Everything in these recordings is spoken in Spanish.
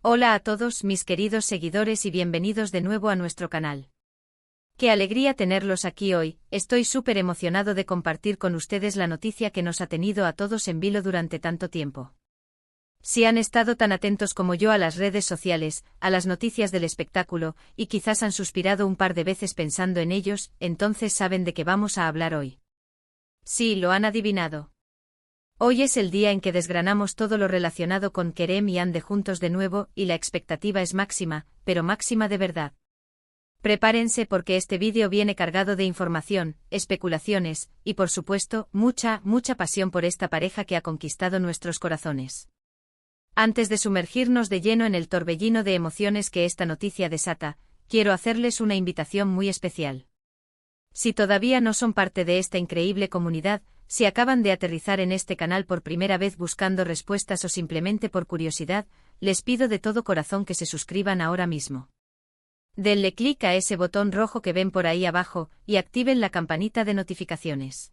Hola a todos mis queridos seguidores y bienvenidos de nuevo a nuestro canal. Qué alegría tenerlos aquí hoy, estoy súper emocionado de compartir con ustedes la noticia que nos ha tenido a todos en vilo durante tanto tiempo. Si han estado tan atentos como yo a las redes sociales, a las noticias del espectáculo, y quizás han suspirado un par de veces pensando en ellos, entonces saben de qué vamos a hablar hoy. Sí, lo han adivinado. Hoy es el día en que desgranamos todo lo relacionado con Kerem y Hande juntos de nuevo, y la expectativa es máxima, pero máxima de verdad. Prepárense porque este vídeo viene cargado de información, especulaciones, y por supuesto, mucha pasión por esta pareja que ha conquistado nuestros corazones. Antes de sumergirnos de lleno en el torbellino de emociones que esta noticia desata, quiero hacerles una invitación muy especial. Si todavía no son parte de esta increíble comunidad, si acaban de aterrizar en este canal por primera vez buscando respuestas o simplemente por curiosidad, les pido de todo corazón que se suscriban ahora mismo. Denle clic a ese botón rojo que ven por ahí abajo, y activen la campanita de notificaciones.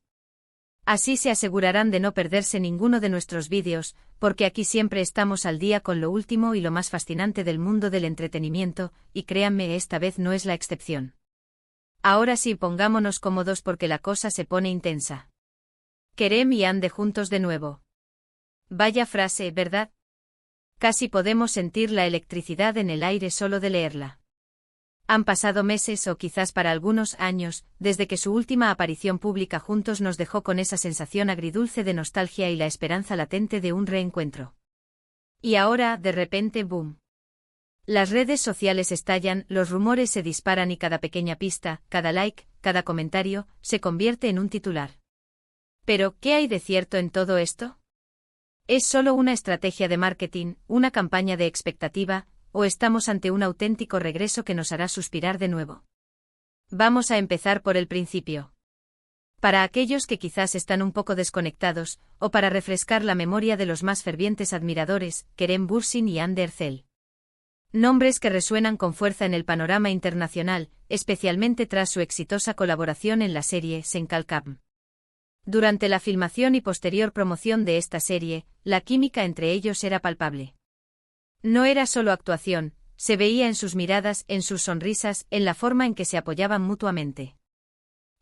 Así se asegurarán de no perderse ninguno de nuestros vídeos, porque aquí siempre estamos al día con lo último y lo más fascinante del mundo del entretenimiento, y créanme, esta vez no es la excepción. Ahora sí, pongámonos cómodos porque la cosa se pone intensa. Kerem y Hande juntos de nuevo. Vaya frase, ¿verdad? Casi podemos sentir la electricidad en el aire solo de leerla. Han pasado meses o quizás para algunos años, desde que su última aparición pública juntos nos dejó con esa sensación agridulce de nostalgia y la esperanza latente de un reencuentro. Y ahora, de repente, ¡boom! Las redes sociales estallan, los rumores se disparan y cada pequeña pista, cada like, cada comentario, se convierte en un titular. Pero, ¿qué hay de cierto en todo esto? ¿Es solo una estrategia de marketing, una campaña de expectativa, o estamos ante un auténtico regreso que nos hará suspirar de nuevo? Vamos a empezar por el principio. Para aquellos que quizás están un poco desconectados, o para refrescar la memoria de los más fervientes admiradores, Kerem Bürsin y Hande Erçel. Nombres que resuenan con fuerza en el panorama internacional, especialmente tras su exitosa colaboración en la serie Sen Kalkam. Durante la filmación y posterior promoción de esta serie, la química entre ellos era palpable. No era solo actuación, se veía en sus miradas, en sus sonrisas, en la forma en que se apoyaban mutuamente.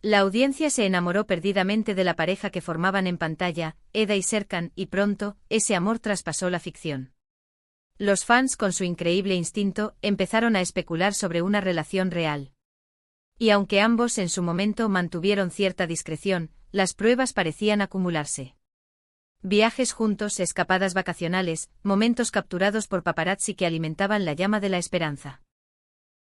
La audiencia se enamoró perdidamente de la pareja que formaban en pantalla, Eda y Serkan, y pronto, ese amor traspasó la ficción. Los fans, con su increíble instinto, empezaron a especular sobre una relación real. Y aunque ambos en su momento mantuvieron cierta discreción, las pruebas parecían acumularse. Viajes juntos, escapadas vacacionales, momentos capturados por paparazzi que alimentaban la llama de la esperanza.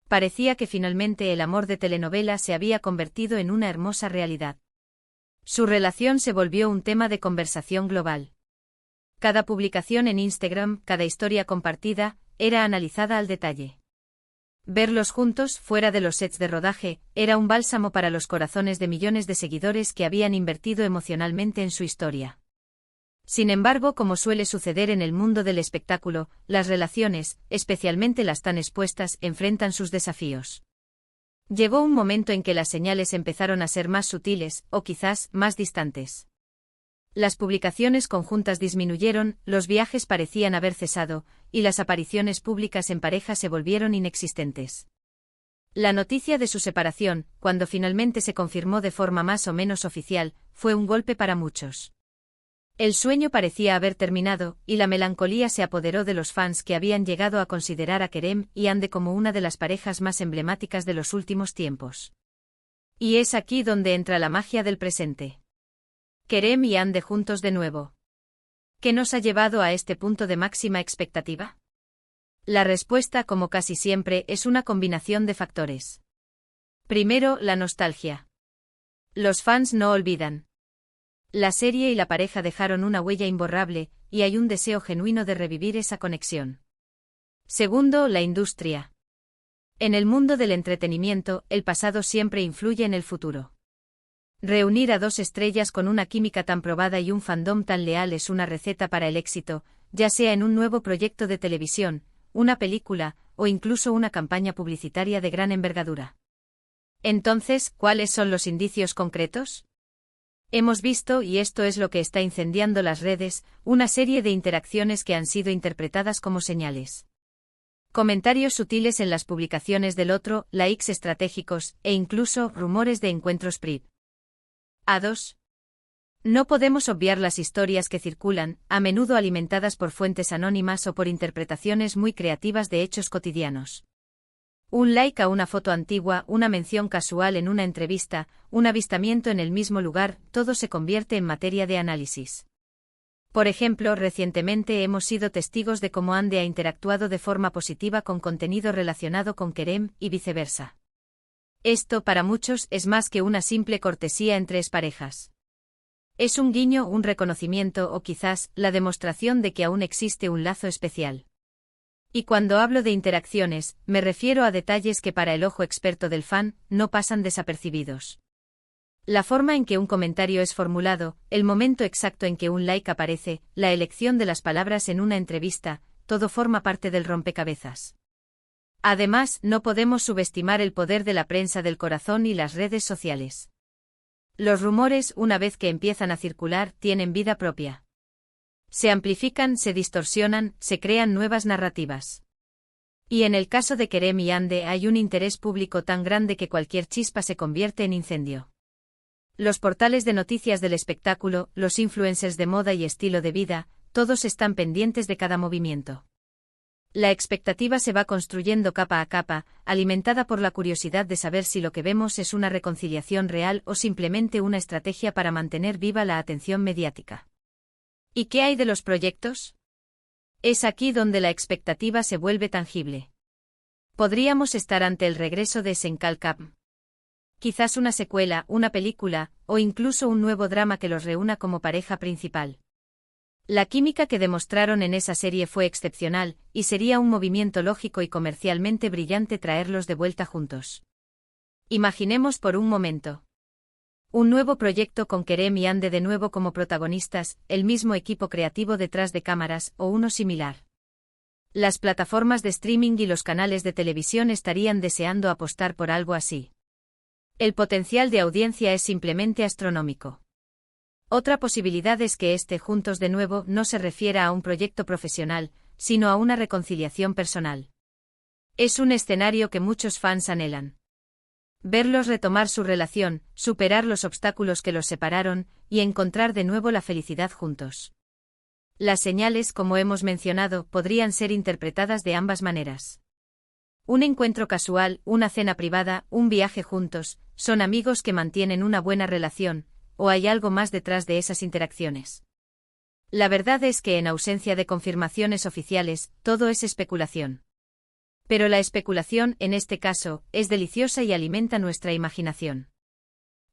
Parecía que finalmente el amor de telenovela se había convertido en una hermosa realidad. Su relación se volvió un tema de conversación global. Cada publicación en Instagram, cada historia compartida, era analizada al detalle. Verlos juntos, fuera de los sets de rodaje, era un bálsamo para los corazones de millones de seguidores que habían invertido emocionalmente en su historia. Sin embargo, como suele suceder en el mundo del espectáculo, las relaciones, especialmente las tan expuestas, enfrentan sus desafíos. Llegó un momento en que las señales empezaron a ser más sutiles, o quizás, más distantes. Las publicaciones conjuntas disminuyeron, los viajes parecían haber cesado, y las apariciones públicas en pareja se volvieron inexistentes. La noticia de su separación, cuando finalmente se confirmó de forma más o menos oficial, fue un golpe para muchos. El sueño parecía haber terminado, y la melancolía se apoderó de los fans que habían llegado a considerar a Kerem y Hande como una de las parejas más emblemáticas de los últimos tiempos. Y es aquí donde entra la magia del presente. Kerem y Hande juntos de nuevo. ¿Qué nos ha llevado a este punto de máxima expectativa? La respuesta, como casi siempre, es una combinación de factores. Primero, la nostalgia. Los fans no olvidan. La serie y la pareja dejaron una huella imborrable, y hay un deseo genuino de revivir esa conexión. Segundo, la industria. En el mundo del entretenimiento, el pasado siempre influye en el futuro. Reunir a dos estrellas con una química tan probada y un fandom tan leal es una receta para el éxito, ya sea en un nuevo proyecto de televisión, una película, o incluso una campaña publicitaria de gran envergadura. Entonces, ¿cuáles son los indicios concretos? Hemos visto, y esto es lo que está incendiando las redes, una serie de interacciones que han sido interpretadas como señales. Comentarios sutiles en las publicaciones del otro, likes estratégicos, e incluso rumores de encuentros priv. A2. No podemos obviar las historias que circulan, a menudo alimentadas por fuentes anónimas o por interpretaciones muy creativas de hechos cotidianos. Un like a una foto antigua, una mención casual en una entrevista, un avistamiento en el mismo lugar, todo se convierte en materia de análisis. Por ejemplo, recientemente hemos sido testigos de cómo Ande ha interactuado de forma positiva con contenido relacionado con Kerem, y viceversa. Esto, para muchos, es más que una simple cortesía entre exparejas. Es un guiño, un reconocimiento o quizás la demostración de que aún existe un lazo especial. Y cuando hablo de interacciones, me refiero a detalles que para el ojo experto del fan no pasan desapercibidos. La forma en que un comentario es formulado, el momento exacto en que un like aparece, la elección de las palabras en una entrevista, todo forma parte del rompecabezas. Además, no podemos subestimar el poder de la prensa del corazón y las redes sociales. Los rumores, una vez que empiezan a circular, tienen vida propia. Se amplifican, se distorsionan, se crean nuevas narrativas. Y en el caso de Kerem y Ande hay un interés público tan grande que cualquier chispa se convierte en incendio. Los portales de noticias del espectáculo, los influencers de moda y estilo de vida, todos están pendientes de cada movimiento. La expectativa se va construyendo capa a capa, alimentada por la curiosidad de saber si lo que vemos es una reconciliación real o simplemente una estrategia para mantener viva la atención mediática. ¿Y qué hay de los proyectos? Es aquí donde la expectativa se vuelve tangible. Podríamos estar ante el regreso de Senkalkap. Quizás una secuela, una película, o incluso un nuevo drama que los reúna como pareja principal. La química que demostraron en esa serie fue excepcional, y sería un movimiento lógico y comercialmente brillante traerlos de vuelta juntos. Imaginemos por un momento. Un nuevo proyecto con Kerem y Ande de nuevo como protagonistas, el mismo equipo creativo detrás de cámaras, o uno similar. Las plataformas de streaming y los canales de televisión estarían deseando apostar por algo así. El potencial de audiencia es simplemente astronómico. Otra posibilidad es que juntos de nuevo no se refiera a un proyecto profesional, sino a una reconciliación personal. Es un escenario que muchos fans anhelan. Verlos retomar su relación, superar los obstáculos que los separaron, y encontrar de nuevo la felicidad juntos. Las señales, como hemos mencionado, podrían ser interpretadas de ambas maneras. Un encuentro casual, una cena privada, un viaje juntos, son amigos que mantienen una buena relación, ¿o hay algo más detrás de esas interacciones? La verdad es que en ausencia de confirmaciones oficiales, todo es especulación. Pero la especulación, en este caso, es deliciosa y alimenta nuestra imaginación.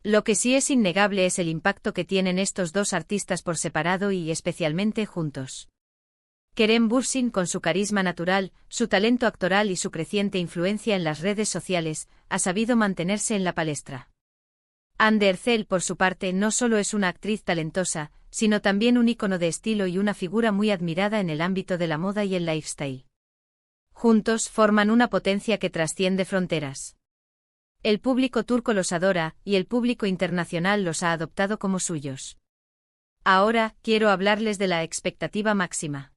Lo que sí es innegable es el impacto que tienen estos dos artistas por separado y especialmente juntos. Kerem Bürsin, con su carisma natural, su talento actoral y su creciente influencia en las redes sociales, ha sabido mantenerse en la palestra. Hande Erçel, por su parte, no solo es una actriz talentosa, sino también un ícono de estilo y una figura muy admirada en el ámbito de la moda y el lifestyle. Juntos forman una potencia que trasciende fronteras. El público turco los adora, y el público internacional los ha adoptado como suyos. Ahora, quiero hablarles de la expectativa máxima.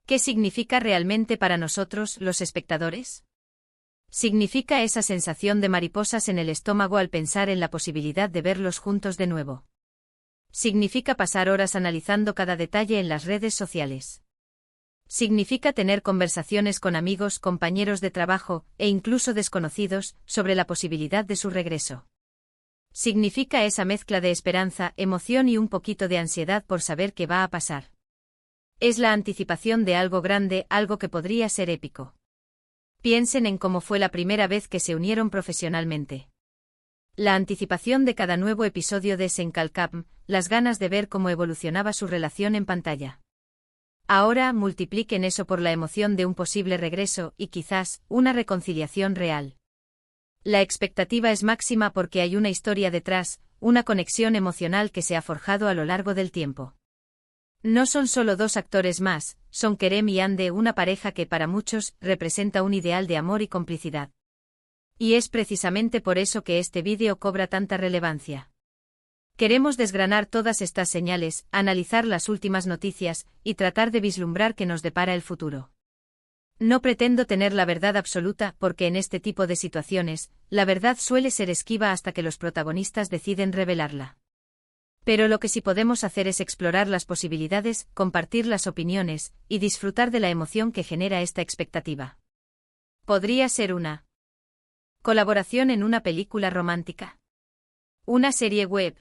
¿Qué significa realmente para nosotros, los espectadores? Significa esa sensación de mariposas en el estómago al pensar en la posibilidad de verlos juntos de nuevo. Significa pasar horas analizando cada detalle en las redes sociales. Significa tener conversaciones con amigos, compañeros de trabajo, e incluso desconocidos, sobre la posibilidad de su regreso. Significa esa mezcla de esperanza, emoción y un poquito de ansiedad por saber qué va a pasar. Es la anticipación de algo grande, algo que podría ser épico. Piensen en cómo fue la primera vez que se unieron profesionalmente. La anticipación de cada nuevo episodio de Senkalkap, las ganas de ver cómo evolucionaba su relación en pantalla. Ahora multipliquen eso por la emoción de un posible regreso y quizás una reconciliación real. La expectativa es máxima porque hay una historia detrás, una conexión emocional que se ha forjado a lo largo del tiempo. No son solo dos actores más, son Kerem y Hande, una pareja que para muchos representa un ideal de amor y complicidad. Y es precisamente por eso que este vídeo cobra tanta relevancia. Queremos desgranar todas estas señales, analizar las últimas noticias, y tratar de vislumbrar qué nos depara el futuro. No pretendo tener la verdad absoluta porque en este tipo de situaciones, la verdad suele ser esquiva hasta que los protagonistas deciden revelarla. Pero lo que sí podemos hacer es explorar las posibilidades, compartir las opiniones, y disfrutar de la emoción que genera esta expectativa. Podría ser una colaboración en una película romántica, una serie web,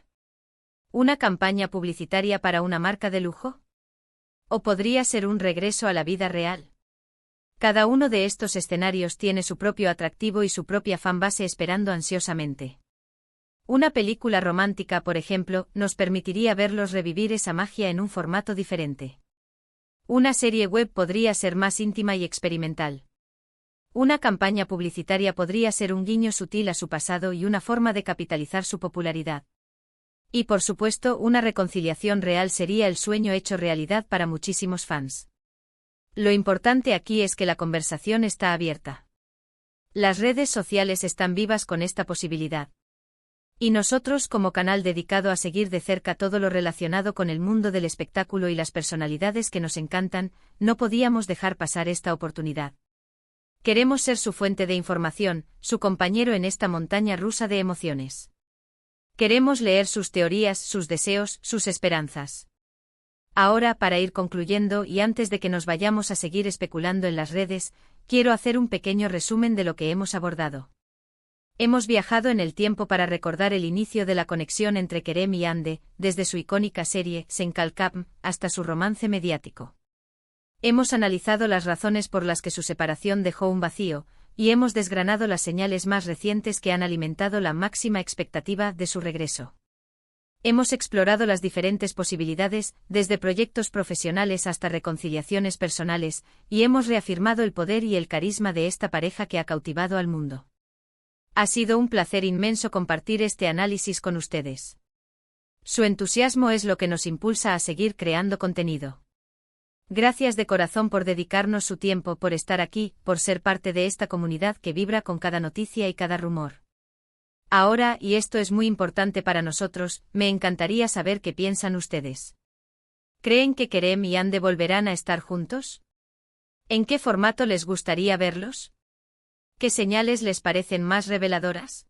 una campaña publicitaria para una marca de lujo, o podría ser un regreso a la vida real. Cada uno de estos escenarios tiene su propio atractivo y su propia fanbase esperando ansiosamente. Una película romántica, por ejemplo, nos permitiría verlos revivir esa magia en un formato diferente. Una serie web podría ser más íntima y experimental. Una campaña publicitaria podría ser un guiño sutil a su pasado y una forma de capitalizar su popularidad. Y por supuesto, una reconciliación real sería el sueño hecho realidad para muchísimos fans. Lo importante aquí es que la conversación está abierta. Las redes sociales están vivas con esta posibilidad. Y nosotros, como canal dedicado a seguir de cerca todo lo relacionado con el mundo del espectáculo y las personalidades que nos encantan, no podíamos dejar pasar esta oportunidad. Queremos ser su fuente de información, su compañero en esta montaña rusa de emociones. Queremos leer sus teorías, sus deseos, sus esperanzas. Ahora, para ir concluyendo y antes de que nos vayamos a seguir especulando en las redes, quiero hacer un pequeño resumen de lo que hemos abordado. Hemos viajado en el tiempo para recordar el inicio de la conexión entre Kerem y Hande, desde su icónica serie Senkalkam hasta su romance mediático. Hemos analizado las razones por las que su separación dejó un vacío, y hemos desgranado las señales más recientes que han alimentado la máxima expectativa de su regreso. Hemos explorado las diferentes posibilidades, desde proyectos profesionales hasta reconciliaciones personales, y hemos reafirmado el poder y el carisma de esta pareja que ha cautivado al mundo. Ha sido un placer inmenso compartir este análisis con ustedes. Su entusiasmo es lo que nos impulsa a seguir creando contenido. Gracias de corazón por dedicarnos su tiempo, por estar aquí, por ser parte de esta comunidad que vibra con cada noticia y cada rumor. Ahora, y esto es muy importante para nosotros, me encantaría saber qué piensan ustedes. ¿Creen que Kerem y Hande volverán a estar juntos? ¿En qué formato les gustaría verlos? ¿Qué señales les parecen más reveladoras?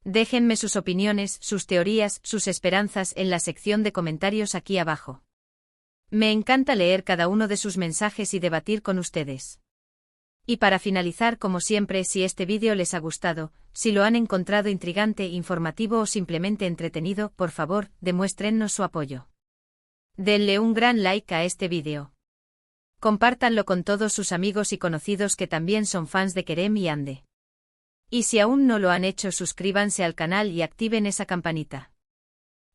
Déjenme sus opiniones, sus teorías, sus esperanzas en la sección de comentarios aquí abajo. Me encanta leer cada uno de sus mensajes y debatir con ustedes. Y para finalizar, como siempre, si este vídeo les ha gustado, si lo han encontrado intrigante, informativo o simplemente entretenido, por favor, demuéstrennos su apoyo. Denle un gran like a este vídeo. Compártanlo con todos sus amigos y conocidos que también son fans de Kerem y Hande. Y si aún no lo han hecho, suscríbanse al canal y activen esa campanita.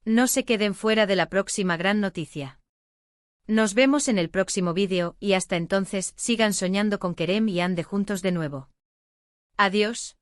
No se queden fuera de la próxima gran noticia. Nos vemos en el próximo vídeo y hasta entonces sigan soñando con Kerem y Hande juntos de nuevo. Adiós.